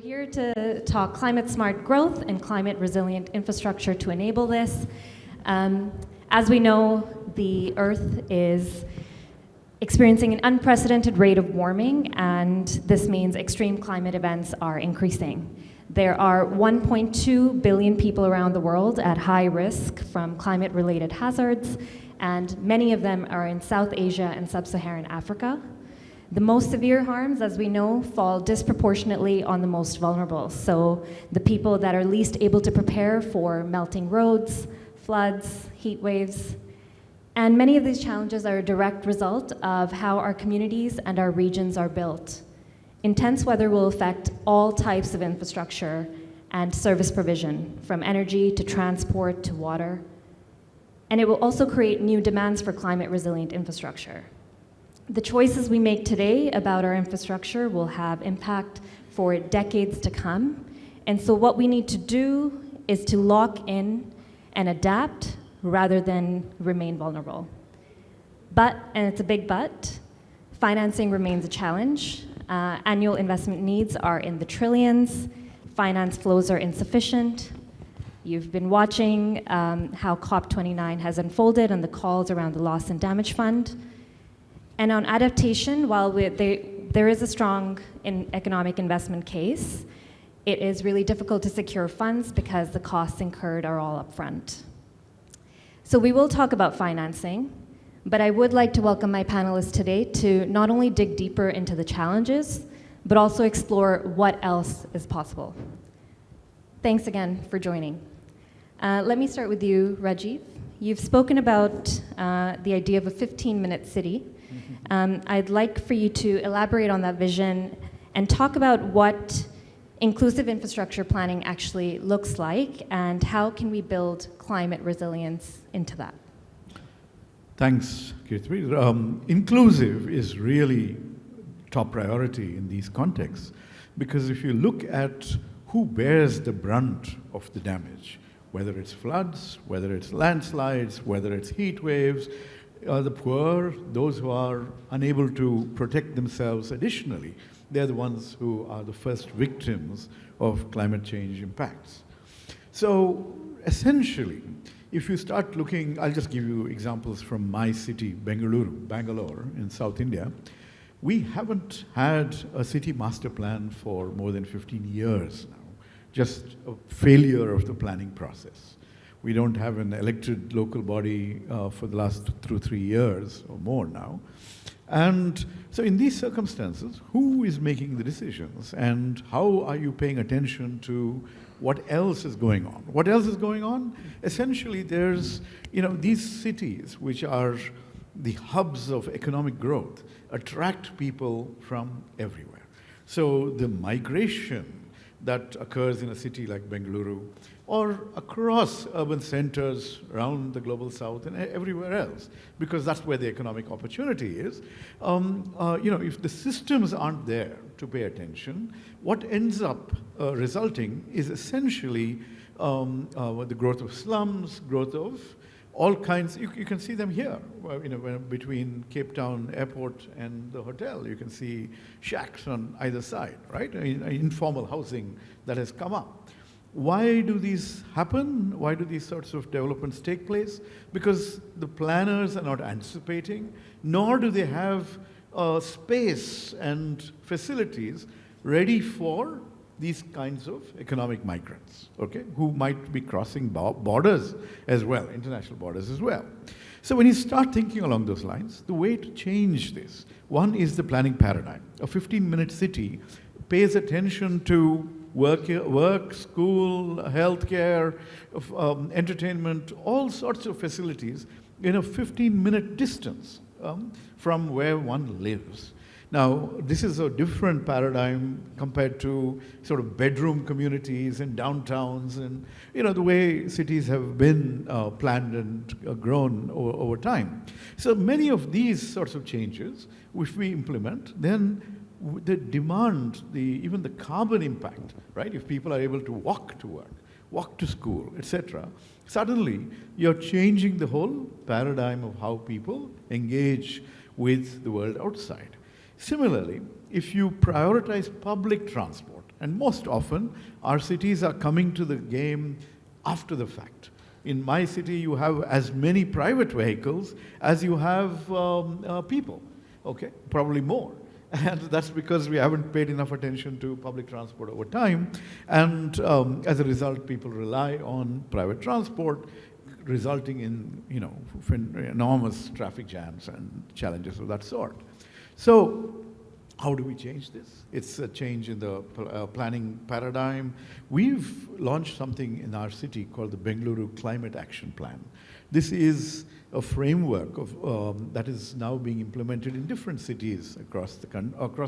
here to talk climate smart growth and climate resilient infrastructure to enable this. As we know, the Earth is experiencing an unprecedented rate of warming, and this means extreme climate events are increasing. There are 1.2 billion people around the world at high risk from climate-related hazards, and many of them are in South Asia and sub-Saharan Africa. The most severe harms, as we know, fall disproportionately on the most vulnerable. So the people that are least able to prepare for melting roads, floods, heat waves. And many of these challenges are a direct result of how our communities and our regions are built. Intense weather will affect all types of infrastructure and service provision, from energy to transport to water. And it will also create new demands for climate resilient infrastructure. The choices we make today about our infrastructure will have impact for decades to come. And so what we need to do is to lock in and adapt rather than remain vulnerable. But, and it's a big but, financing remains a challenge. Annual investment needs are in the trillions. Finance flows are insufficient. You've been watching how COP29 has unfolded and the calls around the Loss and Damage Fund. And on adaptation, while there is a strong economic investment case, it is really difficult to secure funds because the costs incurred are all upfront. So we will talk about financing, but I would like to welcome my panelists today to not only dig deeper into the challenges, but also explore what else is possible. Thanks again for joining. Let me start with you, Rajeev. You've spoken about the idea of a 15-minute city. I'd like for you to elaborate on that vision and talk about what inclusive infrastructure planning actually looks like and how can we build climate resilience into that. Thanks, Qibthiyyah. Inclusive is really top priority in these contexts, because if you look at who bears the brunt of the damage, whether it's floods, whether it's landslides, whether it's heat waves, the poor, those who are unable to protect themselves additionally, they're the ones who are the first victims of climate change impacts. So essentially, if you start looking, I'll just give you examples from my city, Bangalore in South India. We haven't had a city master plan for more than 15 years now, just a failure of the planning process. We don't have an elected local body for the last 2 or 3 years or more now. And so in these circumstances, who is making the decisions and how are you paying attention to what else is going on? What else is going on? Essentially, there's, these cities, which are the hubs of economic growth, attract people from everywhere. So the migration that occurs in a city like Bengaluru or across urban centers around the global south and everywhere else, because that's where the economic opportunity is. If the systems aren't there to pay attention, what ends up resulting is essentially the growth of slums, growth of all kinds. You can see them here, between Cape Town airport and the hotel. You can see shacks on either side, right? Informal housing that has come up. Why do these happen? Why do these sorts of developments take place? Because the planners are not anticipating, nor do they have space and facilities ready for these kinds of economic migrants, okay, who might be crossing borders as well, international borders as well. So when you start thinking along those lines, the way to change this, one is the planning paradigm. A 15-minute city pays attention to work, school, healthcare, entertainment, all sorts of facilities in a 15-minute distance from where one lives. Now, this is a different paradigm compared to sort of bedroom communities and downtowns and, the way cities have been planned and grown over time. So many of these sorts of changes, which we implement, then they demand even the carbon impact, right? If people are able to walk to work, walk to school, etc., suddenly you're changing the whole paradigm of how people engage with the world outside. Similarly, if you prioritize public transport, And most often, our cities are coming to the game after the fact. In my city, you have as many private vehicles as you have people, okay? Probably more. And that's because we haven't paid enough attention to public transport over time. And as a result, people rely on private transport, resulting in, enormous traffic jams and challenges of that sort. So how do we change this? It's a change in the planning paradigm. We've launched something in our city called the Bengaluru Climate Action Plan. This is a framework that is now being implemented in different cities across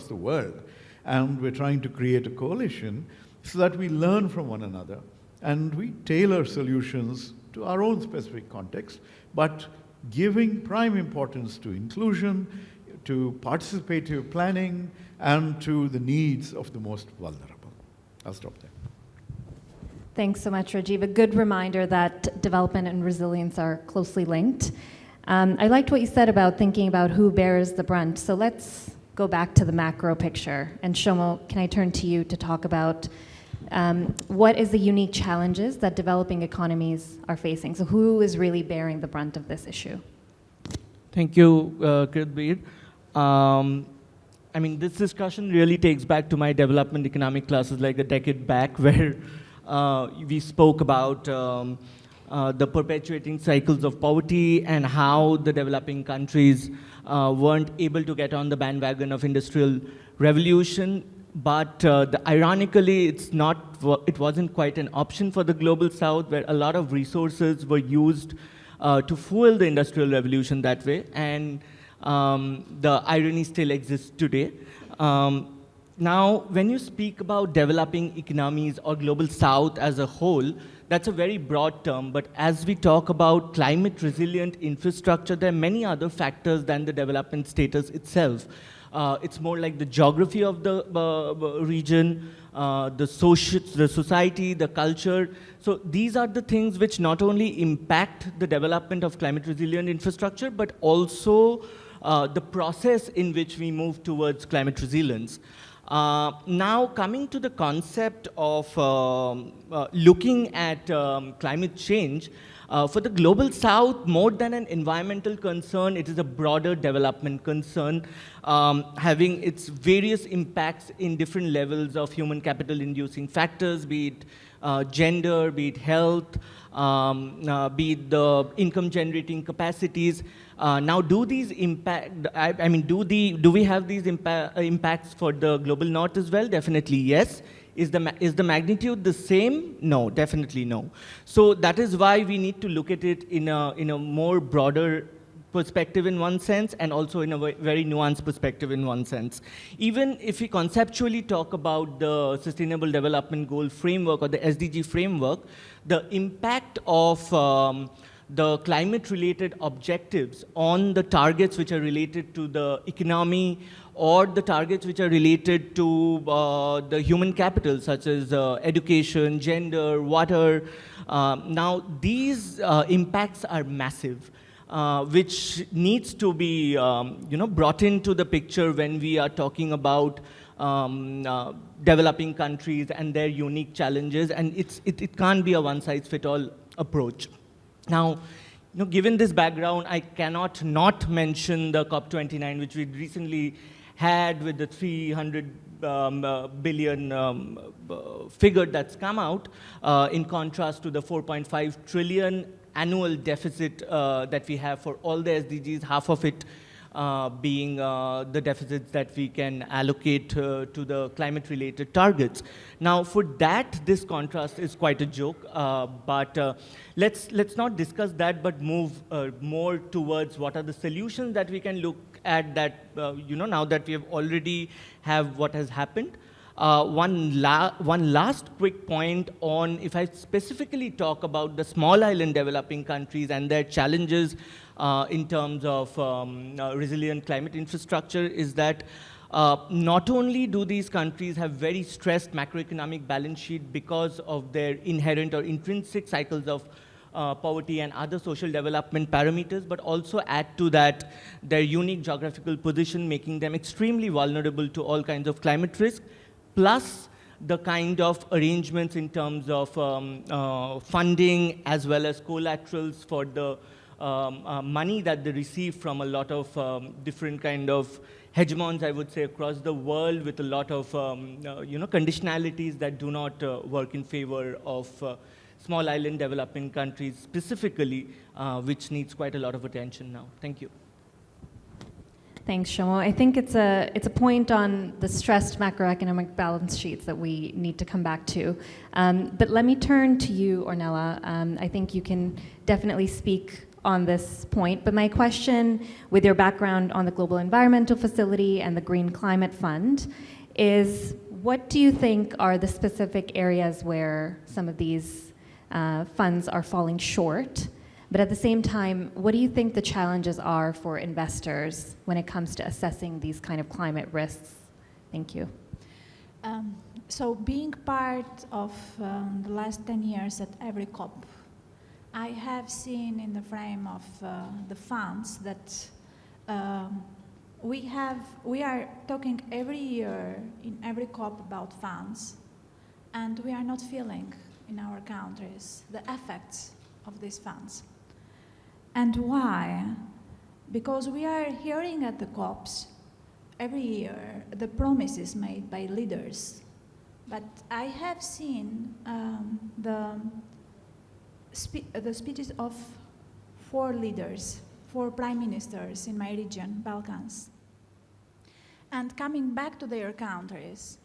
the world. And we're trying to create a coalition so that we learn from one another and we tailor solutions to our own specific context, but giving prime importance to inclusion, to participative planning, and to the needs of the most vulnerable. I'll stop there. Thanks so much, Rajeev. A good reminder that development and resilience are closely linked. I liked what you said about thinking about who bears the brunt. So let's go back to the macro picture. And Shomo, can I turn to you to talk about what is the unique challenges that developing economies are facing? So who is really bearing the brunt of this issue? Thank you, Qibthiyyah. This discussion really takes back to my development economic classes like a decade back, where we spoke about the perpetuating cycles of poverty and how the developing countries weren't able to get on the bandwagon of industrial revolution. But ironically, it wasn't quite an option for the global south, where a lot of resources were used to fuel the industrial revolution that way. And the irony still exists today. Now, when you speak about developing economies or global south as a whole, that's a very broad term. But as we talk about climate resilient infrastructure, there are many other factors than the development status itself. It's more like the geography of the region, the society, the culture. So these are the things which not only impact the development of climate resilient infrastructure, but also the process in which we move towards climate resilience. Now, coming to the concept of looking at climate change, for the global south, more than an environmental concern, it is a broader development concern, having its various impacts in different levels of human capital inducing factors, be it gender, be it health, be it the income generating capacities. Now, do these impact, do we have these impacts for the global north as well? Definitely yes. Is the magnitude the same? No, definitely no. So that is why we need to look at it in a more broader perspective in one sense, and also in a very nuanced perspective in one sense. Even if we conceptually talk about the Sustainable Development Goal framework or the SDG framework, the impact of the climate-related objectives on the targets which are related to the economy or the targets which are related to the human capital, such as education, gender, water. Now, these impacts are massive, which needs to be brought into the picture when we are talking about developing countries and their unique challenges, and it can't be a one-size-fits-all approach. Now, given this background, I cannot not mention the COP29, which we recently had with the 300 billion figure that's come out, in contrast to the 4.5 trillion annual deficit that we have for all the SDGs, half of it being the deficits that we can allocate to the climate-related targets. Now, for that, this contrast is quite a joke, but let's not discuss that, but move more towards what are the solutions that we can look at that, now that we have already have what has happened. One last quick point on, if I specifically talk about the small island developing countries and their challenges in terms of resilient climate infrastructure, is that not only do these countries have very stressed macroeconomic balance sheet because of their inherent or intrinsic cycles of poverty and other social development parameters, but also add to that their unique geographical position, making them extremely vulnerable to all kinds of climate risk. Plus, the kind of arrangements in terms of funding as well as collaterals for the money that they receive from a lot of different kind of hegemons, I would say, across the world, with a lot of conditionalities that do not work in favor of small island developing countries specifically, which needs quite a lot of attention now. Thank you. Thanks, Shomo. I think it's a point on the stressed macroeconomic balance sheets that we need to come back to. But let me turn to you, Ornella. I think you can definitely speak on this point. But my question, with your background on the Global Environmental Facility and the Green Climate Fund, is what do you think are the specific areas where some of these funds are falling short? But at the same time, what do you think the challenges are for investors when it comes to assessing these kind of climate risks? Thank you. So being part of the last 10 years at every COP, I have seen in the frame of the funds that we are talking every year in every COP about funds, and we are not feeling in our countries the effects of these funds. And why? Because we are hearing at the COPs every year the promises made by leaders. But I have seen the speeches of 4 leaders, 4 prime ministers in my region, Balkans. And coming back to their countries,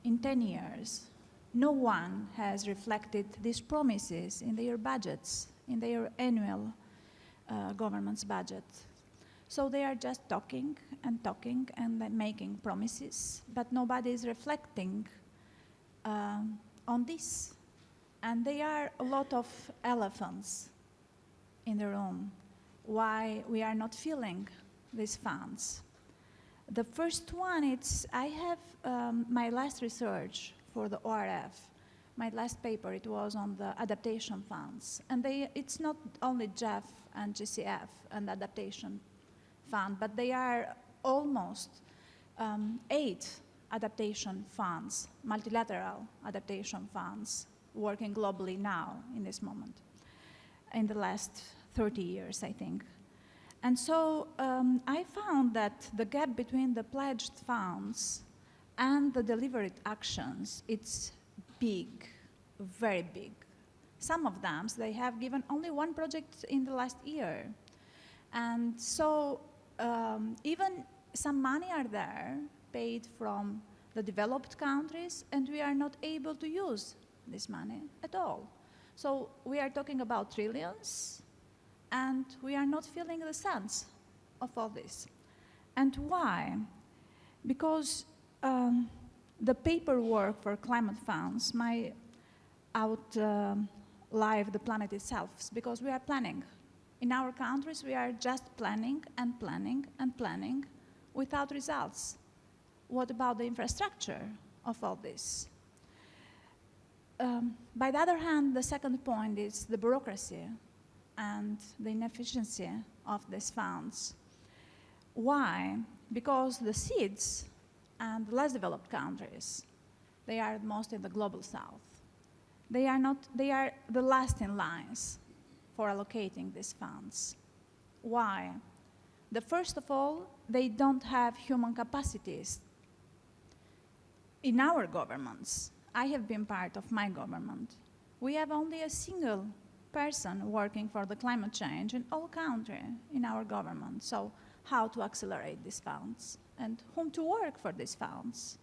in 10 years, no one has reflected these promises in their budgets, in their annual government's budget. So they are just talking and then making promises, but nobody is reflecting on this. And there are a lot of elephants in the room. Why we are not feeling these funds? The first one, I have my last research for the ORF. My last paper, it was on the adaptation funds. And it's not only GEF and GCF and adaptation fund, but they are almost 8 adaptation funds, multilateral adaptation funds, working globally now in this moment, in the last 30 years, I think. And so I found that the gap between the pledged funds and the delivered actions, it's big, very big. Some of them, they have given only 1 project in the last year. And so even some money are there paid from the developed countries, and we are not able to use this money at all. So we are talking about trillions, and we are not feeling the sense of all this. And why? Because the paperwork for climate funds might outlive the planet itself, because we are planning. In our countries, we are just planning and planning and planning without results. What about the infrastructure of all this? By the other hand, the second point is the bureaucracy and the inefficiency of these funds. Why? Because the seeds and less developed countries, they are most in the global south. They are the last in lines for allocating these funds. Why? First of all, they don't have human capacities. In our governments, I have been part of my government, we have only a single person working for the climate change in all countries in our government. So how to accelerate these funds and whom to work for these funds?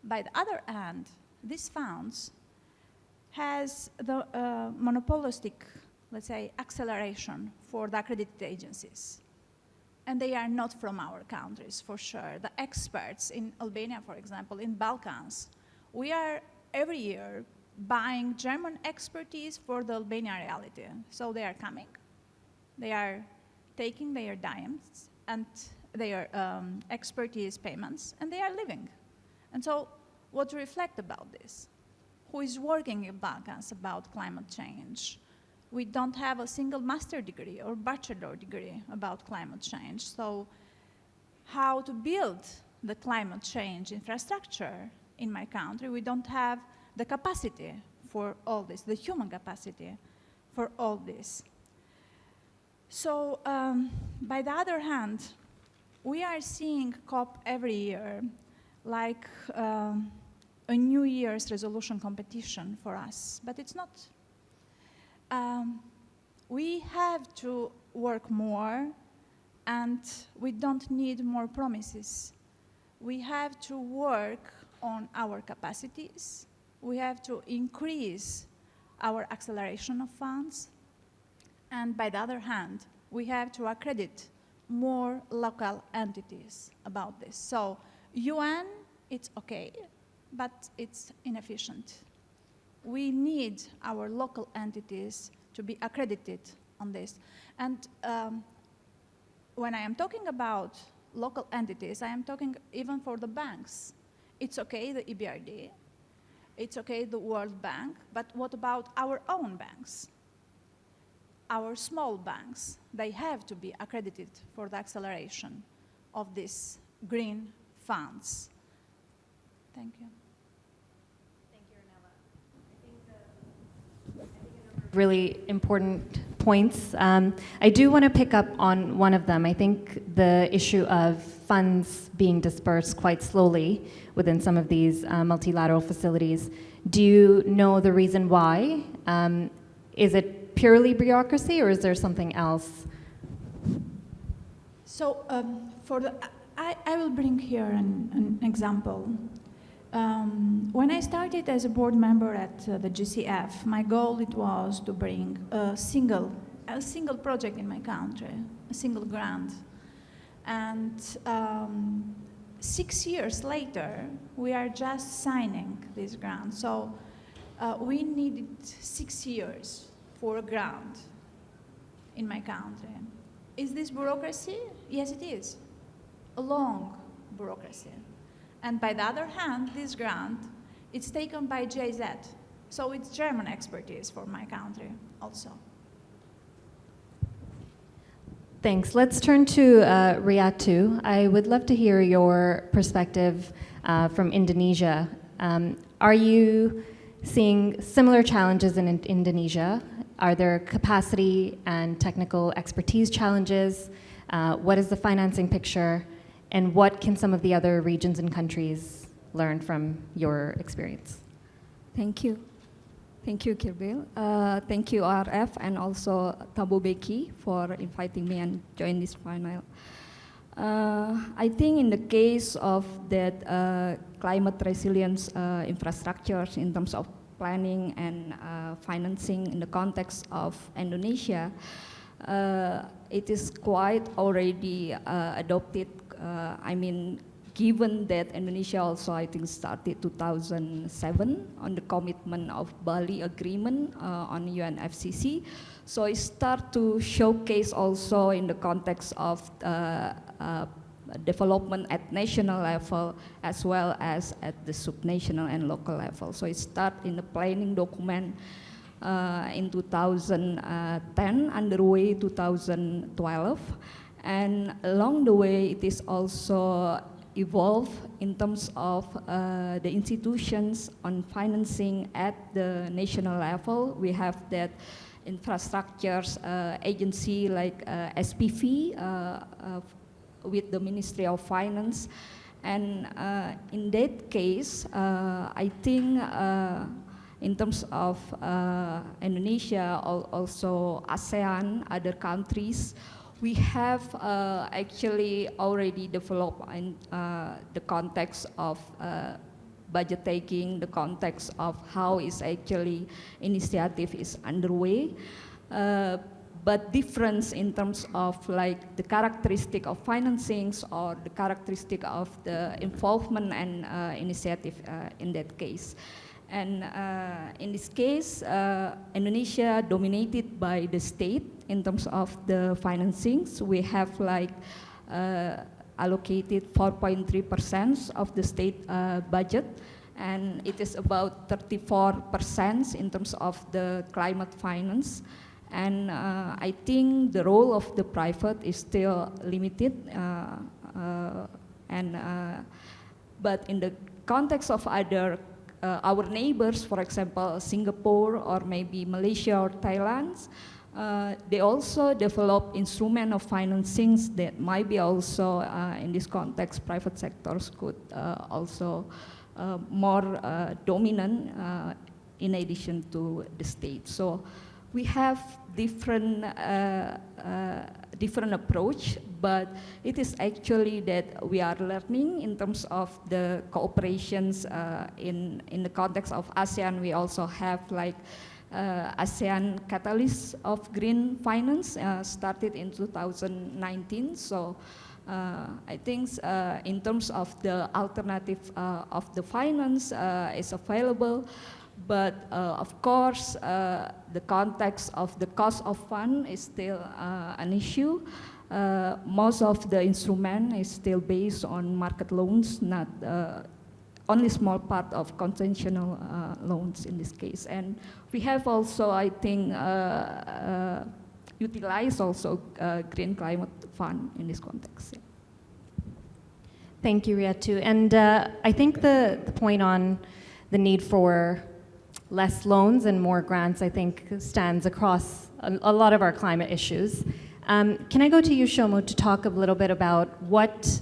By the other hand, these funds has the monopolistic, let's say, acceleration for the accredited agencies. And they are not from our countries, for sure. The experts in Albania, for example, in Balkans, we are every year buying German expertise for the Albania reality. So they are coming, they are taking their dimes and their expertise payments, and they are leaving. And so what to reflect about this? Who is working in Balkans about climate change? We don't have a single master degree or bachelor degree about climate change. So how to build the climate change infrastructure in my country. We don't have the capacity for all this, the human capacity for all this. So, by the other hand, we are seeing COP every year like a New Year's resolution competition for us, but it's not. We have to work more, and we don't need more promises. We have to work on our capacities. We have to increase our acceleration of funds. And by the other hand, we have to accredit more local entities about this. So UN, it's okay, but it's inefficient. We need our local entities to be accredited on this. And when I am talking about local entities, I am talking even for the banks. It's okay, the EBRD, it's okay, the World Bank, but what about our own banks? Our small banks, they have to be accredited for the acceleration of these green funds. Thank you. Thank you, Ornella. I think a number of really important points. I do want to pick up on one of them. I think the issue of funds being dispersed quite slowly within some of these multilateral facilities. Do you know the reason why? Is it purely bureaucracy, or is there something else? So I will bring here an example. When I started as a board member at the GCF, my goal it was to bring a single project in my country, a single grant. And 6 years later, we are just signing this grant. So we needed 6 years for a grant in my country. Is this bureaucracy? Yes, it is. A long bureaucracy. And by the other hand, this grant, it's taken by JZ. So it's German expertise for my country also. Thanks. Let's turn to Riatu. I would love to hear your perspective from Indonesia. Are you seeing similar challenges in Indonesia? Are there capacity and technical expertise challenges? What is the financing picture? And what can some of the other regions and countries learn from your experience? Thank you. Thank you, Kirbil. Thank you, RF, and also Thabo Beki for inviting me and join this panel. I think in the case of that climate resilience infrastructures in terms of planning and financing in the context of Indonesia, it is quite already adopted. I mean, given that Indonesia also, I think, started 2007 on the commitment of Bali Agreement on UNFCCC. So it start to showcase also in the context of development at national level as well as at the subnational and local level. So it start in the planning document in 2010, underway 2012. And along the way, it is also evolved in terms of the institutions on financing at the national level. We have that infrastructures agency like SPV with the Ministry of Finance. And in that case, I think in terms of Indonesia, also ASEAN, other countries, we have actually already developed in the context of budget taking, the context of how is actually initiative is underway, but difference in terms of like the characteristic of financings or the characteristic of the involvement and initiative in that case. And in this case, Indonesia dominated by the state in terms of the financings. We have like allocated 4.3% of the state budget, and it is about 34% in terms of the climate finance. And I think the role of the private is still limited, but in the context of other our neighbors, for example, Singapore or maybe Malaysia or Thailand, they also develop instrument of financings that might be also in this context, private sectors could also more dominant in addition to the state. So we have different different approach, but it is actually that we are learning in terms of the cooperations in the context of ASEAN. We also have like ASEAN Catalyst of Green Finance started in 2019. So I think in terms of the alternative of the finance is available, but of course the context of the cost of fund is still an issue. Most of the instrument is still based on market loans, not only small part of conventional loans in this case. And we have also, I think, utilized also Green Climate Fund in this context. Yeah. Thank you, Riatu. And I think the point on the need for less loans and more grants, I think, stands across a lot of our climate issues. Can I go to you, Shomo, to talk a little bit about what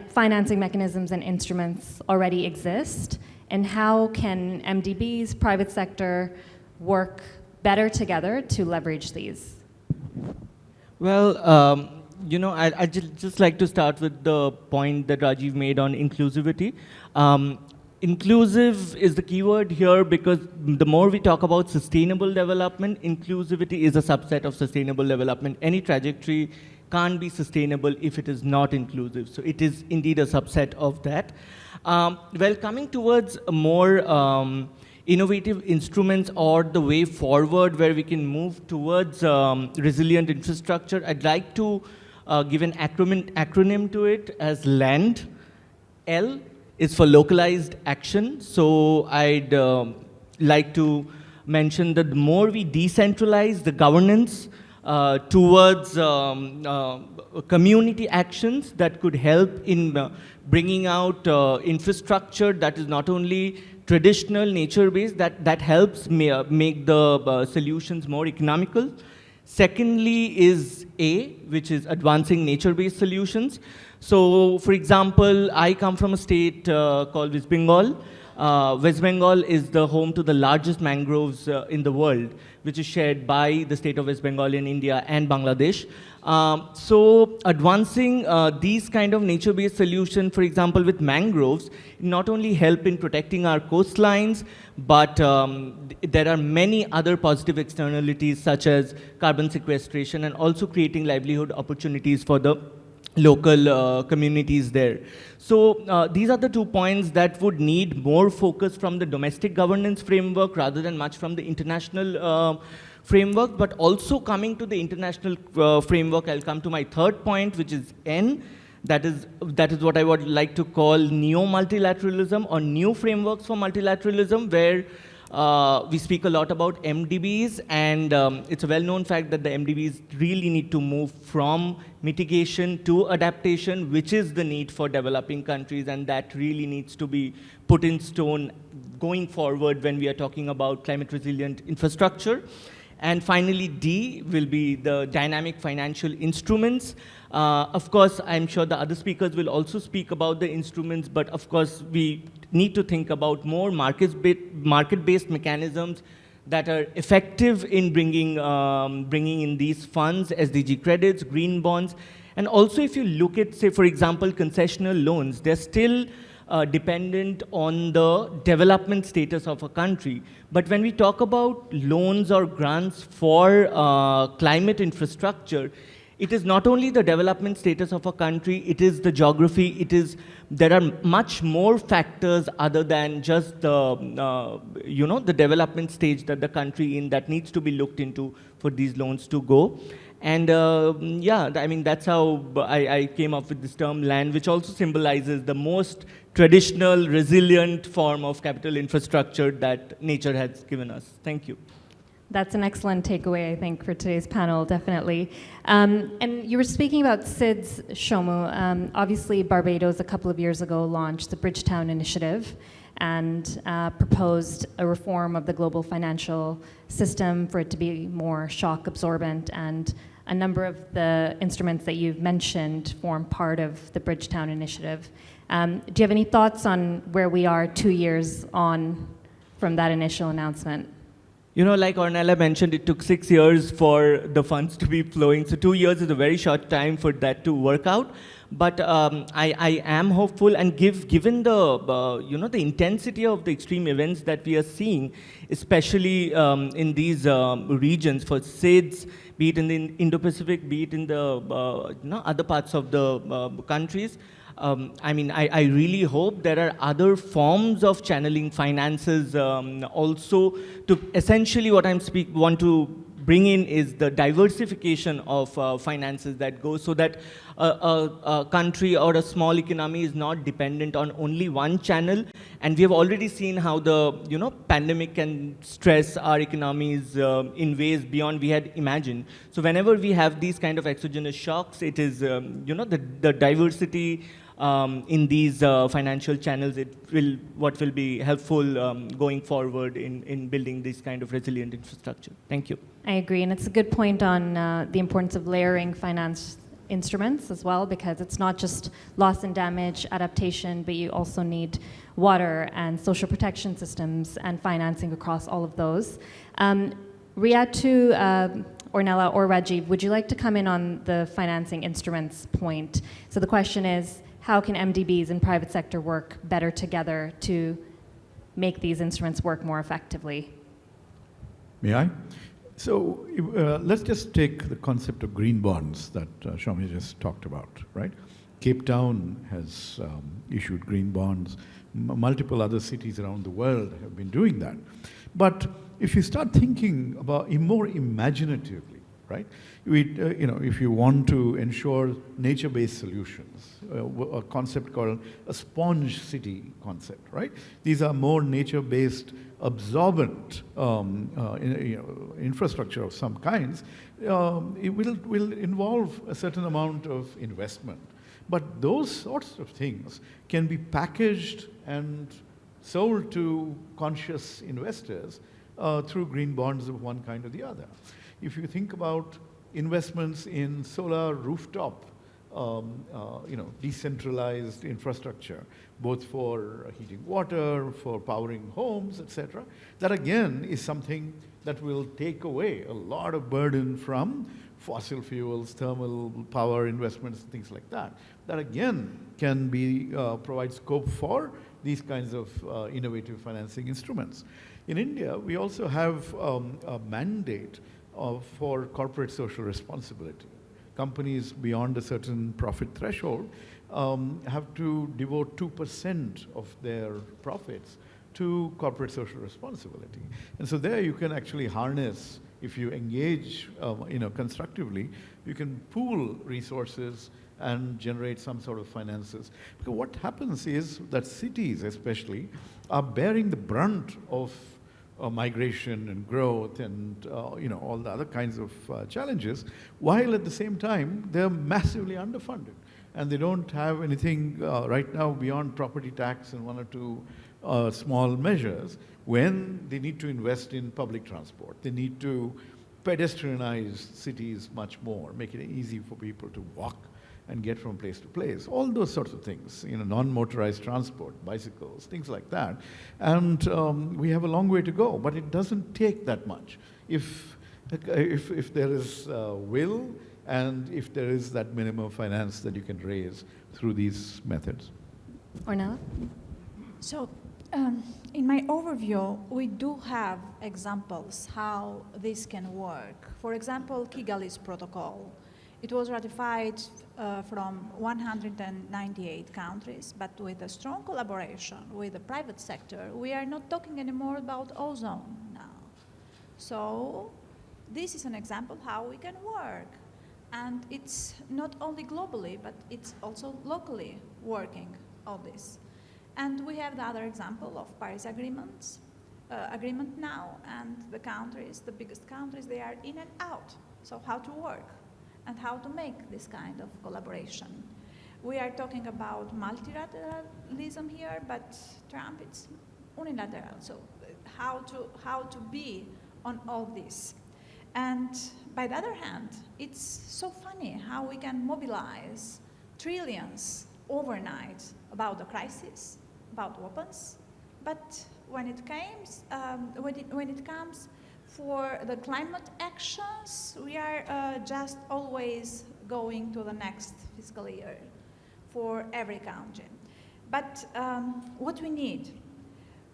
financing mechanisms and instruments already exist, and how can MDBs, private sector, work better together to leverage these? Well, you know, I'd just like to start with the point that Rajeev made on inclusivity. Inclusive is the keyword here because the more we talk about sustainable development, inclusivity is a subset of sustainable development. Any trajectory can't be sustainable if it is not inclusive. So it is indeed a subset of that. Well, coming towards more innovative instruments or the way forward where we can move towards resilient infrastructure, I'd like to give an acronym to it as LAND. L is for localized action. So I'd like to mention that the more we decentralize the governance towards community actions that could help in bringing out infrastructure that is not only traditional nature-based, that helps make the solutions more economical. Secondly is A, which is advancing nature-based solutions. So, for example, I come from a state called West Bengal. West Bengal is the home to the largest mangroves in the world, which is shared by the state of West Bengal in India and Bangladesh. So advancing these kind of nature-based solutions, for example, with mangroves, not only help in protecting our coastlines, but there are many other positive externalities such as carbon sequestration and also creating livelihood opportunities for the local communities there. So these are the 2 points that would need more focus from the domestic governance framework rather than much from the international framework. But also coming to the international framework, I'll come to my third point, which is N. That is what I would like to call neo-multilateralism or new frameworks for multilateralism, where we speak a lot about MDBs, and it's a well-known fact that the MDBs really need to move from mitigation to adaptation, which is the need for developing countries, and that really needs to be put in stone going forward when we are talking about climate-resilient infrastructure. And finally, D will be the dynamic financial instruments. Of course, I'm sure the other speakers will also speak about the instruments, but of course, we need to think about more market-based mechanisms that are effective in bringing in these funds, SDG credits, green bonds. And also, if you look at, say, for example, concessional loans, they're still dependent on the development status of a country. But when we talk about loans or grants for climate infrastructure, it is not only the development status of a country, it is the geography, there are much more factors other than just the, the development stage that the country in that needs to be looked into for these loans to go. And yeah, I mean, that's how I came up with this term land, which also symbolizes the most traditional, resilient form of capital infrastructure that nature has given us. Thank you. That's an excellent takeaway, I think, for today's panel, definitely. And you were speaking about SIDS, Shomu. Obviously, Barbados, a couple of years ago, launched the Bridgetown Initiative and proposed a reform of the global financial system for it to be more shock absorbent. And a number of the instruments that you've mentioned form part of the Bridgetown Initiative. Do you have any thoughts on where we are 2 years on from that initial announcement? You know, like Ornella mentioned, it took 6 years for the funds to be flowing. So 2 years is a very short time for that to work out. But I am hopeful, and given the the intensity of the extreme events that we are seeing, especially in these regions for SIDS, be it in the Indo-Pacific, be it in the other parts of the countries. I really hope there are other forms of channeling finances also to essentially what want to bring in is the diversification of finances that go so that a country or a small economy is not dependent on only one channel. And we have already seen how the pandemic can stress our economies in ways beyond we had imagined. So whenever we have these kind of exogenous shocks, it is the diversity in these financial channels, what will be helpful going forward in building this kind of resilient infrastructure. Thank you. I agree, and it's a good point on the importance of layering finance instruments as well, because it's not just loss and damage, adaptation, but you also need water and social protection systems and financing across all of those. Riatu, Ornella, or Rajeev, would you like to come in on the financing instruments point? So the question is, how can MDBs and private sector work better together to make these instruments work more effectively? May I? So let's just take the concept of green bonds that Shami just talked about, right? Cape Town has issued green bonds. Multiple other cities around the world have been doing that. But if you start thinking about more imaginatively, right? If you want to ensure nature-based solutions, a concept called a sponge city concept, right? These are more nature-based, absorbent infrastructure of some kinds. It will involve a certain amount of investment. But those sorts of things can be packaged and sold to conscious investors through green bonds of one kind or the other. If you think about investments in solar rooftop, decentralized infrastructure, both for heating water, for powering homes, etc., that again is something that will take away a lot of burden from fossil fuels, thermal power investments, things like that. That again can provide scope for these kinds of innovative financing instruments. In India, we also have a mandate for corporate social responsibility. Companies beyond a certain profit threshold have to devote 2% of their profits to corporate social responsibility. And so there you can actually harness, if you engage constructively, you can pool resources and generate some sort of finances. Because what happens is that cities especially are bearing the brunt of migration and growth and all the other kinds of challenges, while at the same time they're massively underfunded. And they don't have anything right now beyond property tax and one or two small measures when they need to invest in public transport. They need to pedestrianize cities much more, make it easy for people to walk and get from place to place. All those sorts of things, non-motorized transport, bicycles, things like that. And we have a long way to go, but it doesn't take that much. If there is will and if there is that minimum finance that you can raise through these methods. Ornella? So, in my overview, we do have examples how this can work. For example, Kigali's protocol. It was ratified from 198 countries, but with a strong collaboration with the private sector, we are not talking anymore about ozone now. So this is an example how we can work. And it's not only globally, but it's also locally working all this. And we have the other example of Paris agreements. agreement now, and the countries, the biggest countries, they are in and out. So how to work and how to make this kind of collaboration? We are talking about multilateralism here, but Trump, it's unilateral. So how to be on all this? And by the other hand, it's so funny how we can mobilize trillions overnight about the crisis, about weapons, but when it comes for the climate actions, we are just always going to the next fiscal year for every country. But what we need?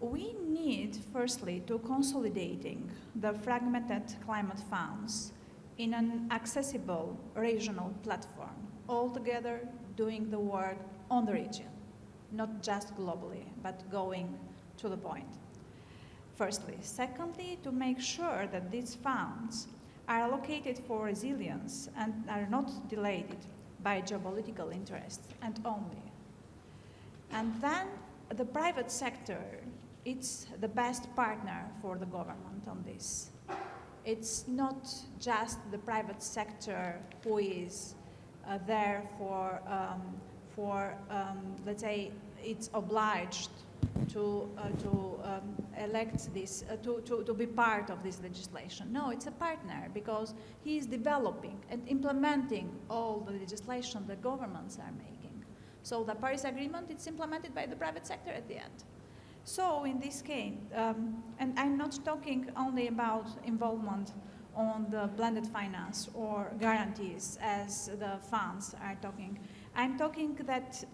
We need, firstly, to consolidating the fragmented climate funds in an accessible regional platform, all together doing the work on the region, not just globally, but going to the point. Firstly. Secondly, to make sure that these funds are allocated for resilience and are not delayed by geopolitical interests and only. And then the private sector, it's the best partner for the government on this. It's not just the private sector who is there for let's say, it's obliged to elect this, to be part of this legislation. No, it's a partner because he is developing and implementing all the legislation that governments are making. So the Paris Agreement, it's implemented by the private sector at the end. So in this case, and I'm not talking only about involvement on the blended finance or guarantees as the funds are talking. I'm talking that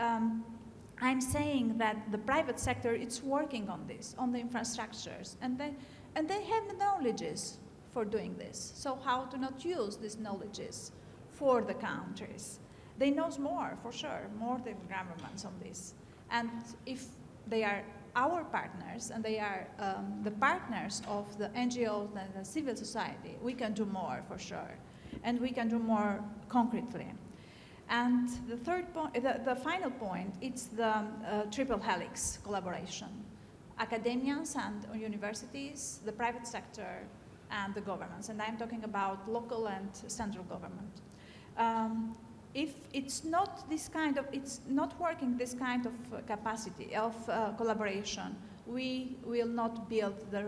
I'm saying that the private sector is working on this, on the infrastructures, and they have the knowledges for doing this. So how to not use these knowledges for the countries? They know more, for sure, more than governments on this. And if they are our partners and they are the partners of the NGOs and the civil society, we can do more, for sure. And we can do more concretely. And the third point, the final point, it's the triple helix collaboration. Academians and universities, the private sector, and the governments. And I'm talking about local and central government. If it's not this kind of, it's not working this kind of capacity of collaboration, we will not build the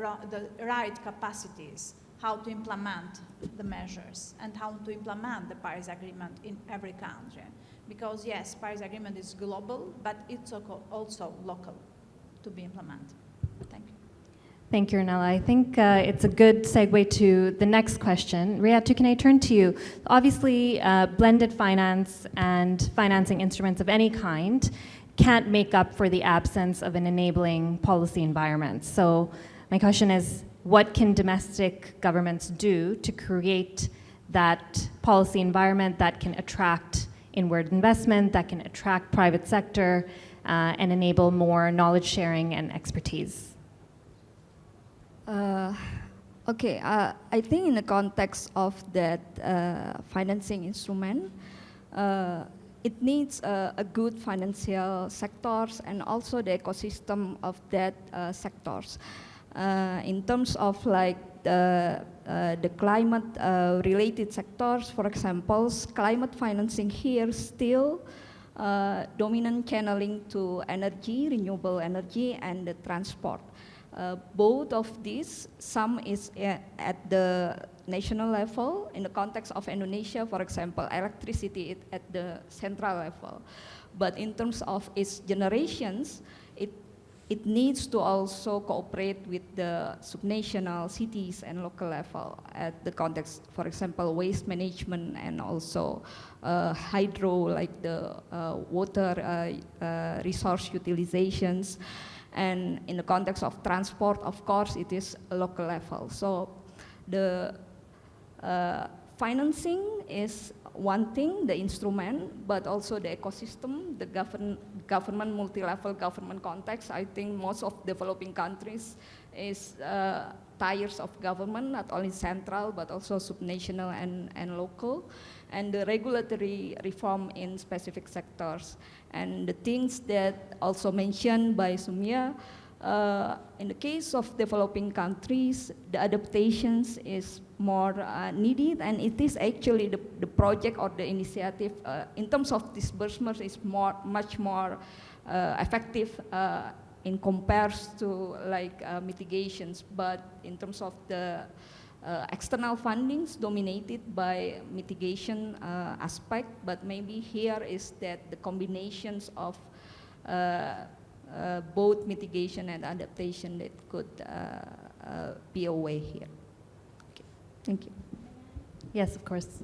right capacities how to implement the measures and how to implement the Paris Agreement in every country. Because yes, Paris Agreement is global, but it's also local to be implemented. Thank you. Thank you, Ornella. I think it's a good segue to the next question. Riatu, can I turn to you? Obviously, blended finance and financing instruments of any kind can't make up for the absence of an enabling policy environment. So my question is, what can domestic governments do to create that policy environment that can attract inward investment, that can attract private sector, and enable more knowledge sharing and expertise? Okay, I think in the context of that financing instrument, it needs a good financial sectors and also the ecosystem of that sectors. In terms of like the climate related sectors, for example, climate financing here still dominant channeling to energy, renewable energy, and the transport. Both of these, some is at the national level. In the context of Indonesia, for example, electricity is at the central level. But in terms of its generations, it needs to also cooperate with the subnational cities and local level at the context, for example, waste management and also hydro, like the water resource utilizations. And in the context of transport, of course, it is a local level. So the financing is one thing, the instrument, but also the ecosystem, the government, multi-level government context. I think most of developing countries is tiers of government, not only central, but also subnational and local, and the regulatory reform in specific sectors. And the things that also mentioned by Sumia, In the case of developing countries, the adaptations is more needed, and it is actually the project or the initiative in terms of disbursement is much more effective in compares to like mitigations. But in terms of the external fundings dominated by mitigation aspect, but maybe here is that the combinations of both mitigation and adaptation that could be a way here. Okay. Thank you. Yes, of course.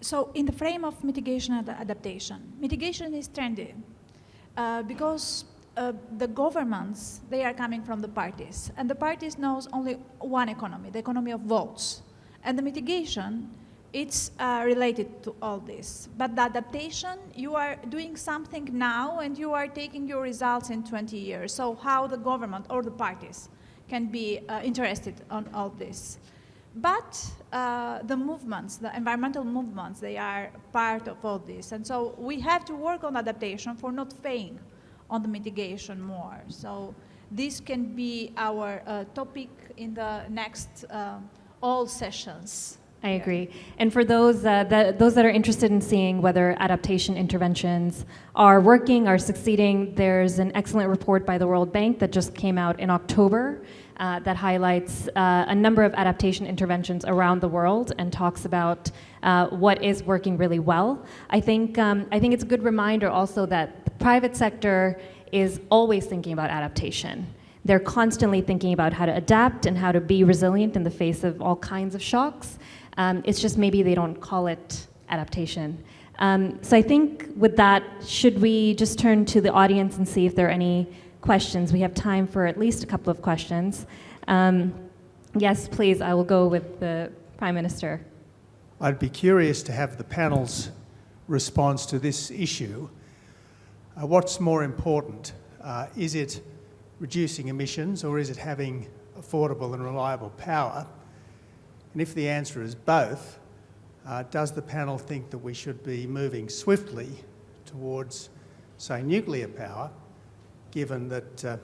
So in the frame of mitigation and adaptation, mitigation is trendy because the governments, they are coming from the parties, and the parties knows only one economy, the economy of votes. And the mitigation, it's related to all this. But the adaptation, you are doing something now and you are taking your results in 20 years. So how the government or the parties can be interested on all this. But the movements, the environmental movements, they are part of all this. And so we have to work on adaptation for not failing on the mitigation more. So this can be our topic in the next all sessions. I agree. And for those that are interested in seeing whether adaptation interventions are working, are succeeding, there's an excellent report by the World Bank that just came out in October that highlights a number of adaptation interventions around the world and talks about what is working really well. I think it's a good reminder also that the private sector is always thinking about adaptation. They're constantly thinking about how to adapt and how to be resilient in the face of all kinds of shocks. It's just maybe they don't call it adaptation. So I think with that, should we just turn to the audience and see if there are any questions? We have time for at least a couple of questions. Yes, please, I will go with the Prime Minister. I'd be curious to have the panel's response to this issue. What's more important? Is it reducing emissions, or is it having affordable and reliable power? And if the answer is both, does the panel think that we should be moving swiftly towards, say, nuclear power, given that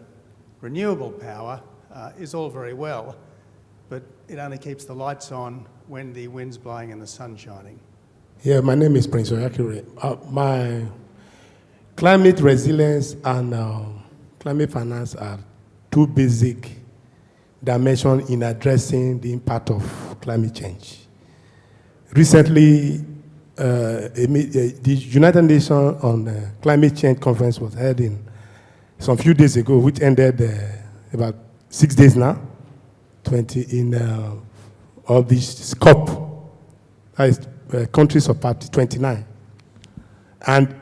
renewable power is all very well, but it only keeps the lights on when the wind's blowing and the sun's shining? Yeah, my name is Prince Oyakure. My climate resilience and climate finance are two basic dimensions in addressing the impact of climate change. Recently, the United Nations on Climate Change Conference was held in some few days ago, which ended about 6 days now, 20 in of this COP, that is countries of party 29. And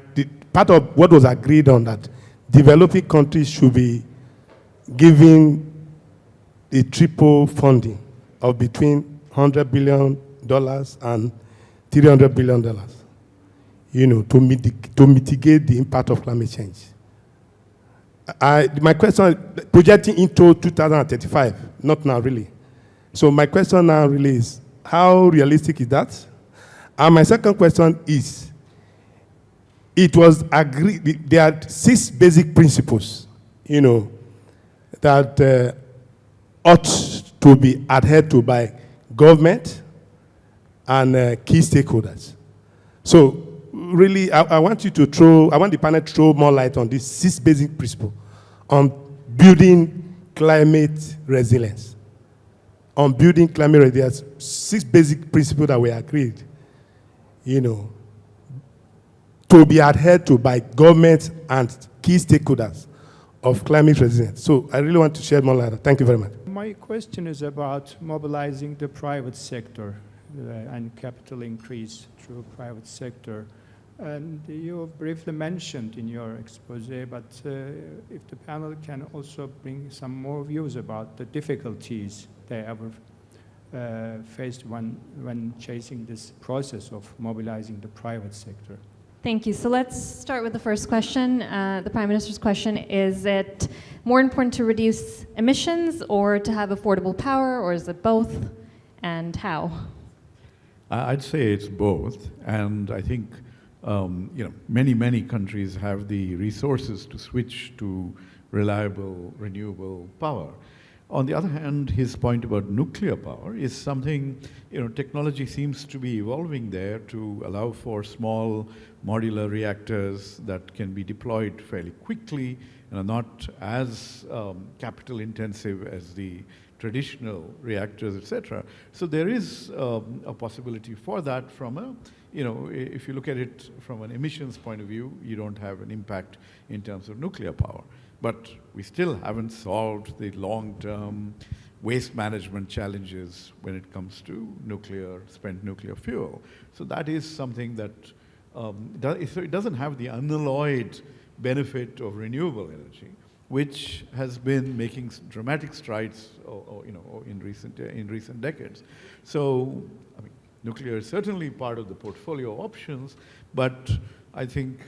part of what was agreed on that developing countries should be giving a triple funding of between $100 billion and $300 billion, you know, to mitigate the impact of climate change. My question, projecting into 2035, not now really. So my question now really is, how realistic is that? And my second question is, it was agreed, there are 6 basic principles, you know, that ought to be adhered to by government and key stakeholders. So really, I want you to I want the panel to throw more light on these 6 basic principles on building climate resilience. On building climate resilience, 6 basic principles that we agreed, you know, to be adhered to by government and key stakeholders of climate resilience. So I really want to share more light. Thank you very much. My question is about mobilizing the private sector and capital increase through private sector. And you briefly mentioned in your expose, but if the panel can also bring some more views about the difficulties they ever faced when chasing this process of mobilizing the private sector. Thank you. So let's start with the first question. The Prime Minister's question, is it more important to reduce emissions or to have affordable power, or is it both, and how? I'd say it's both, and I think you know, many countries have the resources to switch to reliable, renewable power. On the other hand, his point about nuclear power is something, technology seems to be evolving there to allow for small modular reactors that can be deployed fairly quickly and are not as capital intensive as the traditional reactors, etc. So there is a possibility for that from a, if you look at it from an emissions point of view, you don't have an impact in terms of nuclear power. But we still haven't solved the long-term waste management challenges when it comes to spent nuclear fuel. So that is something that, it doesn't have the unalloyed benefit of renewable energy, which has been making dramatic strides, in recent decades. So, nuclear is certainly part of the portfolio of options, but I think,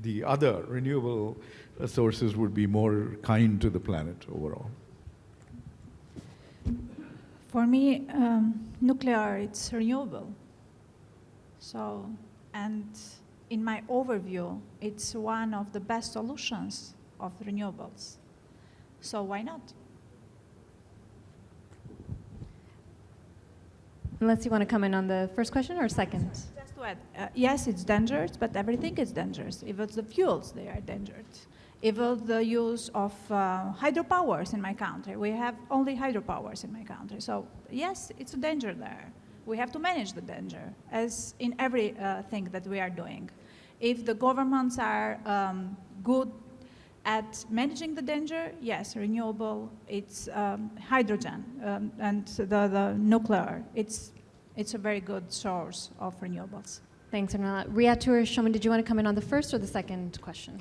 the other renewable sources would be more kind to the planet overall. For me, nuclear, it's renewable. So, and in my overview, it's one of the best solutions of renewables. So why not? Unless you want to comment on the first question or second? Just to add, yes, it's dangerous, but everything is dangerous. Even the fuels, they are dangerous. Even the use of hydropowers in my country. We have only hydropowers in my country. So yes, it's a danger there. We have to manage the danger, as in every thing that we are doing. If the governments are good at managing the danger, yes, renewable, it's hydrogen, and the nuclear, it's a very good source of renewables. Thanks, Arnella. Riatu or Shoman, did you want to comment on the first or the second question?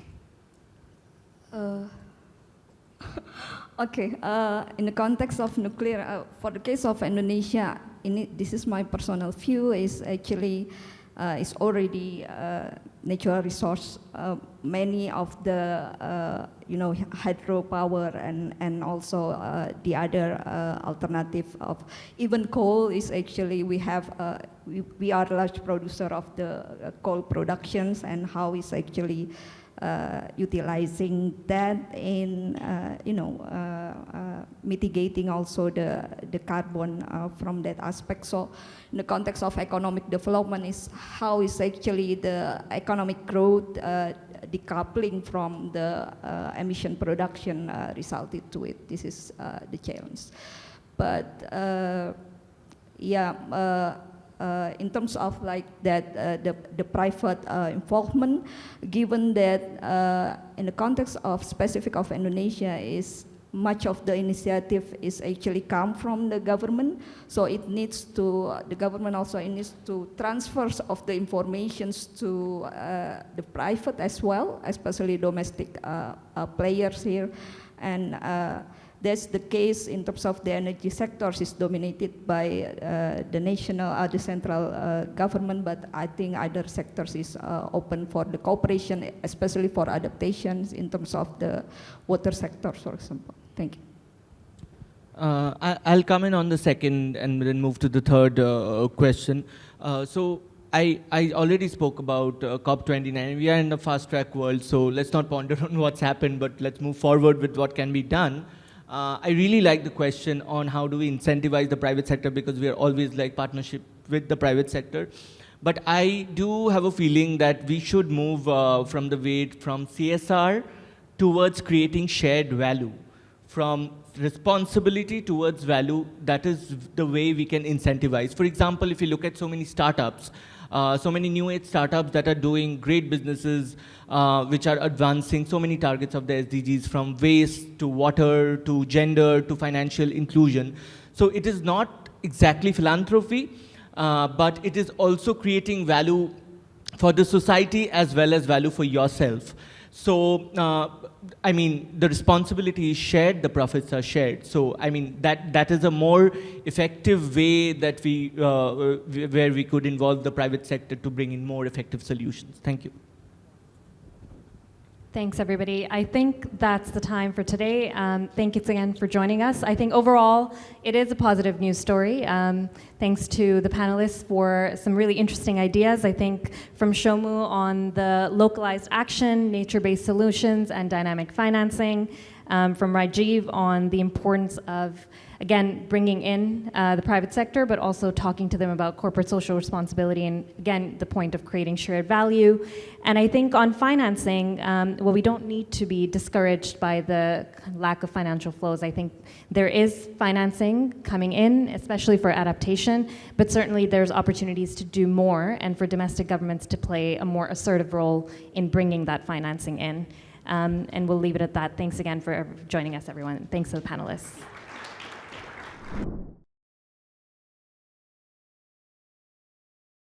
Okay, in the context of nuclear, for the case of Indonesia, this is my personal view, is actually is already natural resource. Many of the hydropower and also the other alternative of even coal is actually we are a large producer of the coal productions, and how is actually utilizing that in mitigating also the carbon from that aspect. So in the context of economic development is how is actually the economic growth decoupling from the emission production resulted to it. This is the challenge. But in terms of like that, the private involvement, given that in the context of specific of Indonesia is much of the initiative is actually come from the government, so it needs to, the government also needs to transfer of the informations to the private as well, especially domestic players here, and that's the case in terms of the energy sectors is dominated by the central government, but I think other sectors is open for the cooperation, especially for adaptations in terms of the water sector, for example. Thank you. I'll comment on the second and then move to the third question. So I already spoke about COP29. We are in a fast-track world, so let's not ponder on what's happened, but let's move forward with what can be done. I really like the question on how do we incentivize the private sector, because we are always like partnership with the private sector. But I do have a feeling that we should move from the weight from CSR towards creating shared value. From responsibility towards value, that is the way we can incentivize. For example, if you look at so many startups, so many new age startups that are doing great businesses, which are advancing so many targets of the SDGs, from waste to water to gender to financial inclusion. So it is not exactly philanthropy, but it is also creating value for the society as well as value for yourself. So, I mean, the responsibility is shared, the profits are shared. So, I mean, that is a more effective way that where we could involve the private sector to bring in more effective solutions. Thank you. Thanks, everybody. I think that's the time for today. Thank you again for joining us. I think overall, it is a positive news story. Thanks to the panelists for some really interesting ideas. I think from Shomu on the localized action, nature-based solutions, and dynamic financing. From Rajeev on the importance of, again, bringing in the private sector, but also talking to them about corporate social responsibility and, again, the point of creating shared value. And I think on financing, well, we don't need to be discouraged by the lack of financial flows. I think there is financing coming in, especially for adaptation, but certainly there's opportunities to do more and for domestic governments to play a more assertive role in bringing that financing in. And we'll leave it at that. Thanks again for joining us, everyone. Thanks to the panelists.